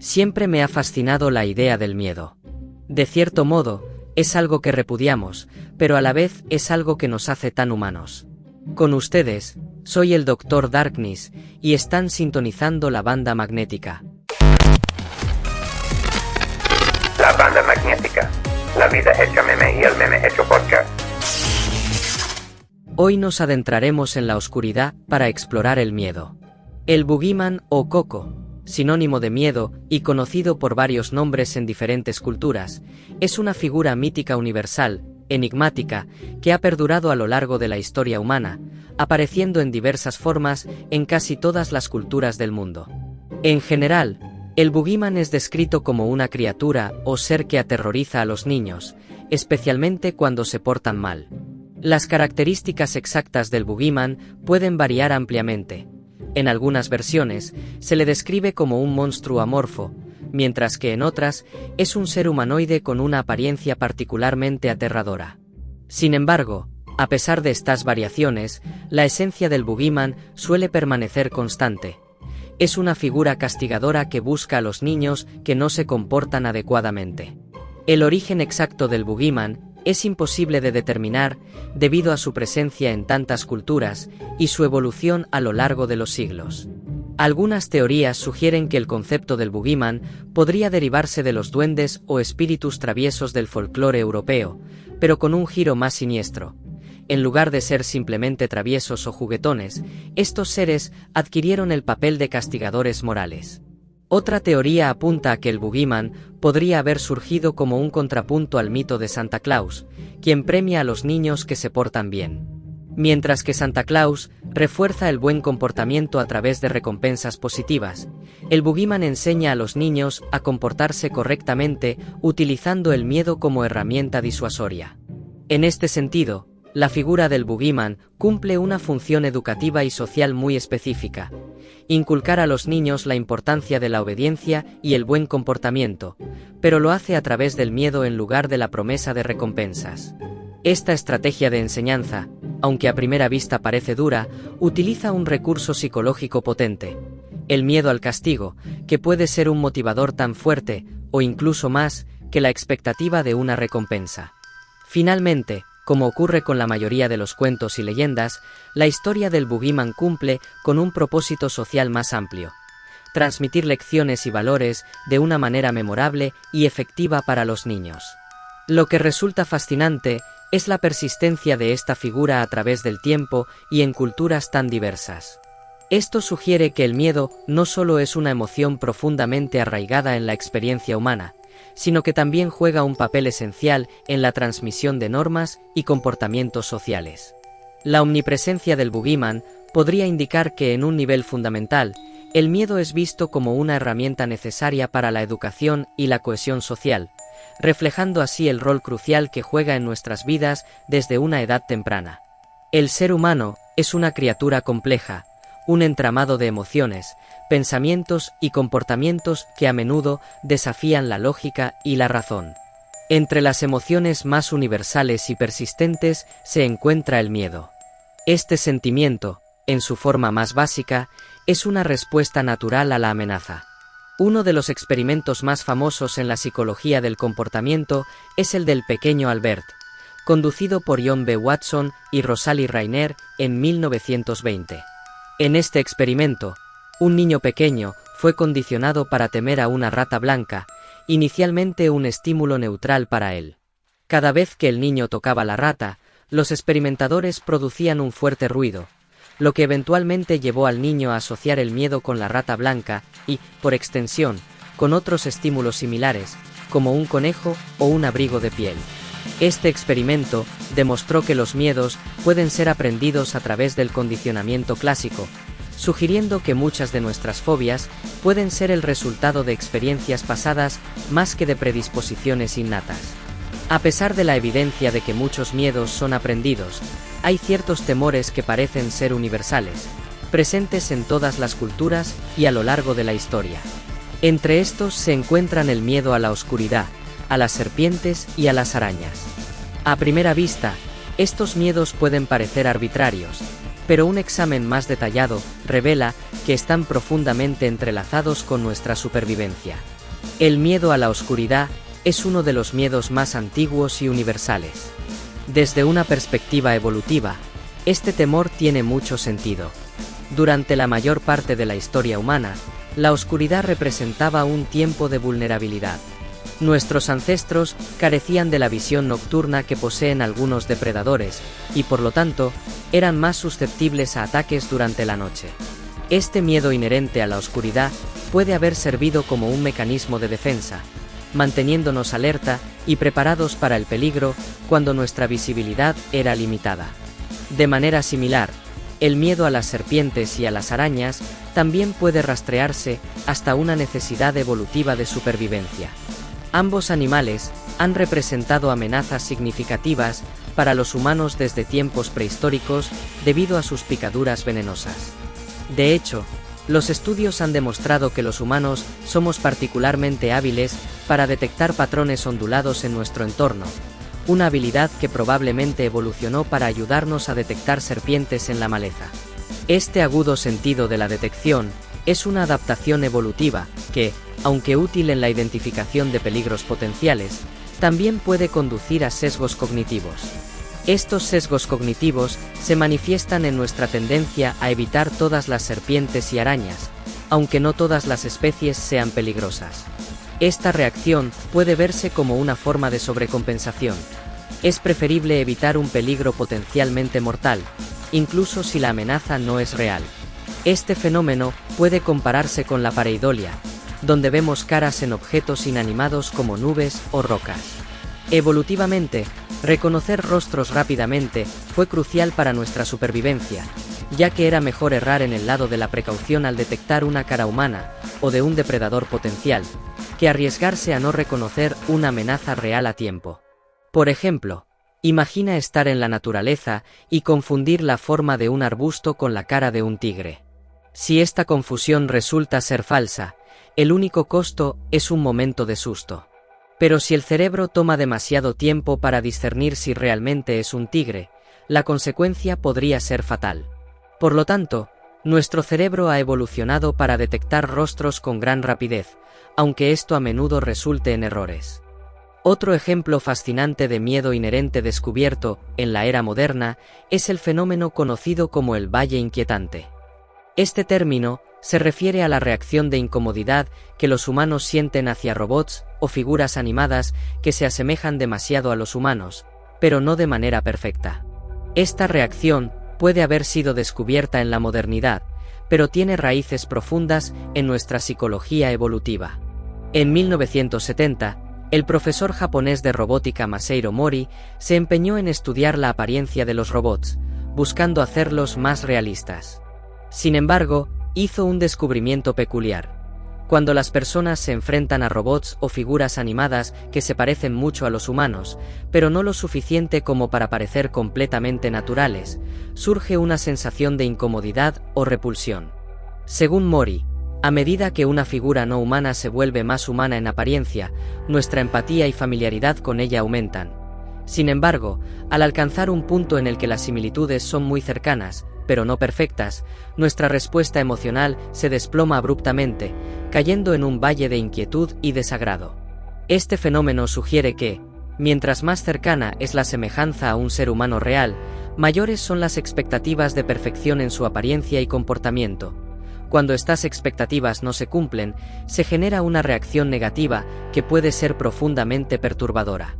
Siempre me ha fascinado la idea del miedo. De cierto modo, es algo que repudiamos, pero a la vez es algo que nos hace tan humanos. Con ustedes, soy el Dr. Darkness, y están sintonizando la banda magnética. La banda magnética. La vida hecha meme y el meme hecho podcast. Hoy nos adentraremos en la oscuridad para explorar el miedo. El Boogeyman o Coco, sinónimo de miedo y conocido por varios nombres en diferentes culturas, es una figura mítica universal, enigmática, que ha perdurado a lo largo de la historia humana, apareciendo en diversas formas en casi todas las culturas del mundo. En general, el Boogeyman es descrito como una criatura o ser que aterroriza a los niños, especialmente cuando se portan mal. Las características exactas del Boogeyman pueden variar ampliamente. En algunas versiones, se le describe como un monstruo amorfo, mientras que en otras, es un ser humanoide con una apariencia particularmente aterradora. Sin embargo, a pesar de estas variaciones, la esencia del Boogeyman suele permanecer constante. Es una figura castigadora que busca a los niños que no se comportan adecuadamente. El origen exacto del Boogeyman es imposible de determinar debido a su presencia en tantas culturas y su evolución a lo largo de los siglos. Algunas teorías sugieren que el concepto del Boogeyman podría derivarse de los duendes o espíritus traviesos del folclore europeo, pero con un giro más siniestro. En lugar de ser simplemente traviesos o juguetones, estos seres adquirieron el papel de castigadores morales. Otra teoría apunta a que el Boogeyman podría haber surgido como un contrapunto al mito de Santa Claus, quien premia a los niños que se portan bien. Mientras que Santa Claus refuerza el buen comportamiento a través de recompensas positivas, el Boogeyman enseña a los niños a comportarse correctamente utilizando el miedo como herramienta disuasoria. En este sentido, la figura del Boogeyman cumple una función educativa y social muy específica: inculcar a los niños la importancia de la obediencia y el buen comportamiento, pero lo hace a través del miedo en lugar de la promesa de recompensas. Esta estrategia de enseñanza, aunque a primera vista parece dura, utiliza un recurso psicológico potente: el miedo al castigo, que puede ser un motivador tan fuerte, o incluso más, que la expectativa de una recompensa. Finalmente, como ocurre con la mayoría de los cuentos y leyendas, la historia del Boogeyman cumple con un propósito social más amplio: transmitir lecciones y valores de una manera memorable y efectiva para los niños. Lo que resulta fascinante es la persistencia de esta figura a través del tiempo y en culturas tan diversas. Esto sugiere que el miedo no solo es una emoción profundamente arraigada en la experiencia humana, sino que también juega un papel esencial en la transmisión de normas y comportamientos sociales. La omnipresencia del Boogeyman podría indicar que en un nivel fundamental, el miedo es visto como una herramienta necesaria para la educación y la cohesión social, reflejando así el rol crucial que juega en nuestras vidas desde una edad temprana. El ser humano es una criatura compleja, un entramado de emociones, pensamientos y comportamientos que a menudo desafían la lógica y la razón. Entre las emociones más universales y persistentes se encuentra el miedo. Este sentimiento, en su forma más básica, es una respuesta natural a la amenaza. Uno de los experimentos más famosos en la psicología del comportamiento es el del pequeño Albert, conducido por John B. Watson y Rosalie Rainer en 1920. En este experimento, un niño pequeño fue condicionado para temer a una rata blanca, inicialmente un estímulo neutral para él. Cada vez que el niño tocaba la rata, los experimentadores producían un fuerte ruido, lo que eventualmente llevó al niño a asociar el miedo con la rata blanca y, por extensión, con otros estímulos similares, como un conejo o un abrigo de piel. Este experimento demostró que los miedos pueden ser aprendidos a través del condicionamiento clásico, sugiriendo que muchas de nuestras fobias pueden ser el resultado de experiencias pasadas más que de predisposiciones innatas. A pesar de la evidencia de que muchos miedos son aprendidos, hay ciertos temores que parecen ser universales, presentes en todas las culturas y a lo largo de la historia. Entre estos se encuentran el miedo a la oscuridad, a las serpientes y a las arañas. A primera vista, estos miedos pueden parecer arbitrarios, pero un examen más detallado revela que están profundamente entrelazados con nuestra supervivencia. El miedo a la oscuridad es uno de los miedos más antiguos y universales. Desde una perspectiva evolutiva, este temor tiene mucho sentido. Durante la mayor parte de la historia humana, la oscuridad representaba un tiempo de vulnerabilidad. Nuestros ancestros carecían de la visión nocturna que poseen algunos depredadores, y por lo tanto, eran más susceptibles a ataques durante la noche. Este miedo inherente a la oscuridad puede haber servido como un mecanismo de defensa, manteniéndonos alerta y preparados para el peligro cuando nuestra visibilidad era limitada. De manera similar, el miedo a las serpientes y a las arañas también puede rastrearse hasta una necesidad evolutiva de supervivencia. Ambos animales han representado amenazas significativas para los humanos desde tiempos prehistóricos debido a sus picaduras venenosas. De hecho, los estudios han demostrado que los humanos somos particularmente hábiles para detectar patrones ondulados en nuestro entorno, una habilidad que probablemente evolucionó para ayudarnos a detectar serpientes en la maleza. Este agudo sentido de la detección es una adaptación evolutiva que, aunque útil en la identificación de peligros potenciales, también puede conducir a sesgos cognitivos. Estos sesgos cognitivos se manifiestan en nuestra tendencia a evitar todas las serpientes y arañas, aunque no todas las especies sean peligrosas. Esta reacción puede verse como una forma de sobrecompensación. Es preferible evitar un peligro potencialmente mortal, incluso si la amenaza no es real. Este fenómeno puede compararse con la pareidolia, donde vemos caras en objetos inanimados como nubes o rocas. Evolutivamente, reconocer rostros rápidamente fue crucial para nuestra supervivencia, ya que era mejor errar en el lado de la precaución al detectar una cara humana o de un depredador potencial, que arriesgarse a no reconocer una amenaza real a tiempo. Por ejemplo, imagina estar en la naturaleza y confundir la forma de un arbusto con la cara de un tigre. Si esta confusión resulta ser falsa, el único costo es un momento de susto. Pero si el cerebro toma demasiado tiempo para discernir si realmente es un tigre, la consecuencia podría ser fatal. Por lo tanto, nuestro cerebro ha evolucionado para detectar rostros con gran rapidez, aunque esto a menudo resulte en errores. Otro ejemplo fascinante de miedo inherente descubierto en la era moderna es el fenómeno conocido como el valle inquietante. Este término se refiere a la reacción de incomodidad que los humanos sienten hacia robots o figuras animadas que se asemejan demasiado a los humanos, pero no de manera perfecta. Esta reacción puede haber sido descubierta en la modernidad, pero tiene raíces profundas en nuestra psicología evolutiva. En 1970, el profesor japonés de robótica Masairo Mori se empeñó en estudiar la apariencia de los robots, buscando hacerlos más realistas. Sin embargo, hizo un descubrimiento peculiar. Cuando las personas se enfrentan a robots o figuras animadas que se parecen mucho a los humanos, pero no lo suficiente como para parecer completamente naturales, surge una sensación de incomodidad o repulsión. Según Mori, a medida que una figura no humana se vuelve más humana en apariencia, nuestra empatía y familiaridad con ella aumentan. Sin embargo, al alcanzar un punto en el que las similitudes son muy cercanas, pero no perfectas, nuestra respuesta emocional se desploma abruptamente, cayendo en un valle de inquietud y desagrado. Este fenómeno sugiere que, mientras más cercana es la semejanza a un ser humano real, mayores son las expectativas de perfección en su apariencia y comportamiento. Cuando estas expectativas no se cumplen, se genera una reacción negativa que puede ser profundamente perturbadora.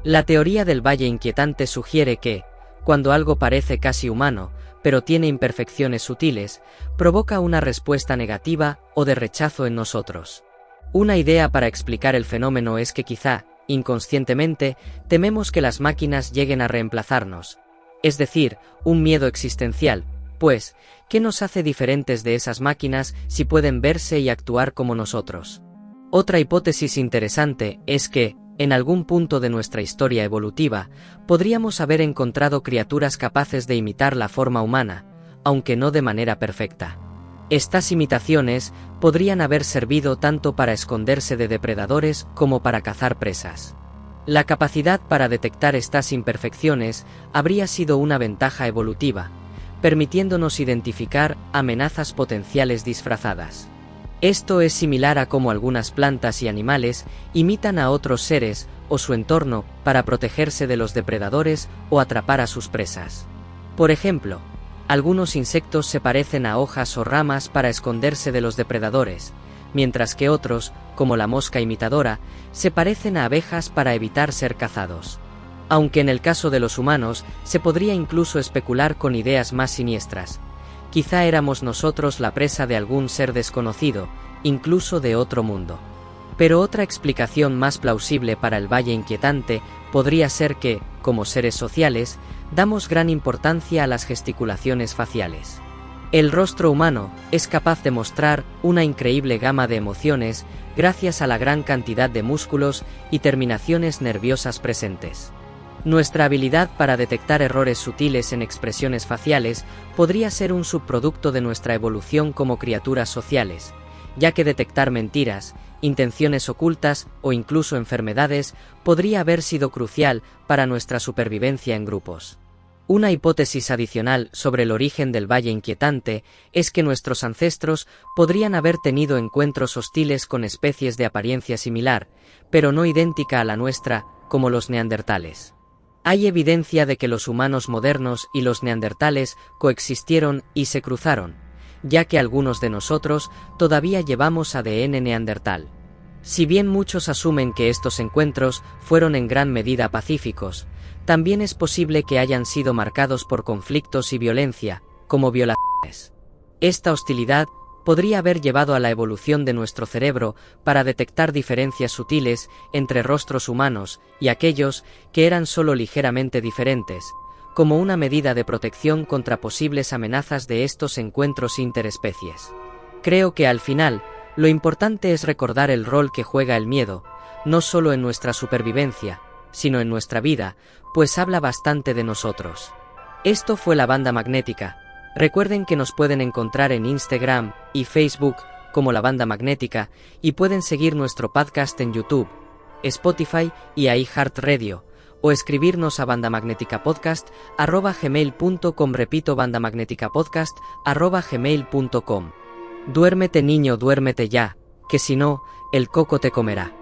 La teoría del valle inquietante sugiere que, cuando algo parece casi humano, pero tiene imperfecciones sutiles, provoca una respuesta negativa o de rechazo en nosotros. Una idea para explicar el fenómeno es que quizá, inconscientemente, tememos que las máquinas lleguen a reemplazarnos. Es decir, un miedo existencial, pues, ¿qué nos hace diferentes de esas máquinas si pueden verse y actuar como nosotros? Otra hipótesis interesante es que, en algún punto de nuestra historia evolutiva, podríamos haber encontrado criaturas capaces de imitar la forma humana, aunque no de manera perfecta. Estas imitaciones podrían haber servido tanto para esconderse de depredadores como para cazar presas. La capacidad para detectar estas imperfecciones habría sido una ventaja evolutiva, permitiéndonos identificar amenazas potenciales disfrazadas. Esto es similar a cómo algunas plantas y animales imitan a otros seres o su entorno para protegerse de los depredadores o atrapar a sus presas. Por ejemplo, algunos insectos se parecen a hojas o ramas para esconderse de los depredadores, mientras que otros, como la mosca imitadora, se parecen a abejas para evitar ser cazados. Aunque en el caso de los humanos, se podría incluso especular con ideas más siniestras. Quizá éramos nosotros la presa de algún ser desconocido, incluso de otro mundo. Pero otra explicación más plausible para el Valle Inquietante podría ser que, como seres sociales, damos gran importancia a las gesticulaciones faciales. El rostro humano es capaz de mostrar una increíble gama de emociones gracias a la gran cantidad de músculos y terminaciones nerviosas presentes. Nuestra habilidad para detectar errores sutiles en expresiones faciales podría ser un subproducto de nuestra evolución como criaturas sociales, ya que detectar mentiras, intenciones ocultas o incluso enfermedades podría haber sido crucial para nuestra supervivencia en grupos. Una hipótesis adicional sobre el origen del Valle Inquietante es que nuestros ancestros podrían haber tenido encuentros hostiles con especies de apariencia similar, pero no idéntica a la nuestra, como los neandertales. Hay evidencia de que los humanos modernos y los neandertales coexistieron y se cruzaron, ya que algunos de nosotros todavía llevamos ADN neandertal. Si bien muchos asumen que estos encuentros fueron en gran medida pacíficos, también es posible que hayan sido marcados por conflictos y violencia, como violaciones. Esta hostilidad podría haber llevado a la evolución de nuestro cerebro para detectar diferencias sutiles entre rostros humanos y aquellos que eran solo ligeramente diferentes, como una medida de protección contra posibles amenazas de estos encuentros interespecies. Creo que al final, lo importante es recordar el rol que juega el miedo, no solo en nuestra supervivencia, sino en nuestra vida, pues habla bastante de nosotros. Esto fue la Banda Magnética. Recuerden que nos pueden encontrar en Instagram y Facebook como La Banda Magnética y pueden seguir nuestro podcast en YouTube, Spotify y iHeartRadio, o escribirnos a bandamagneticapodcast@gmail.com. Repito, bandamagneticapodcast@gmail.com. Duérmete niño, duérmete ya, que si no, el coco te comerá.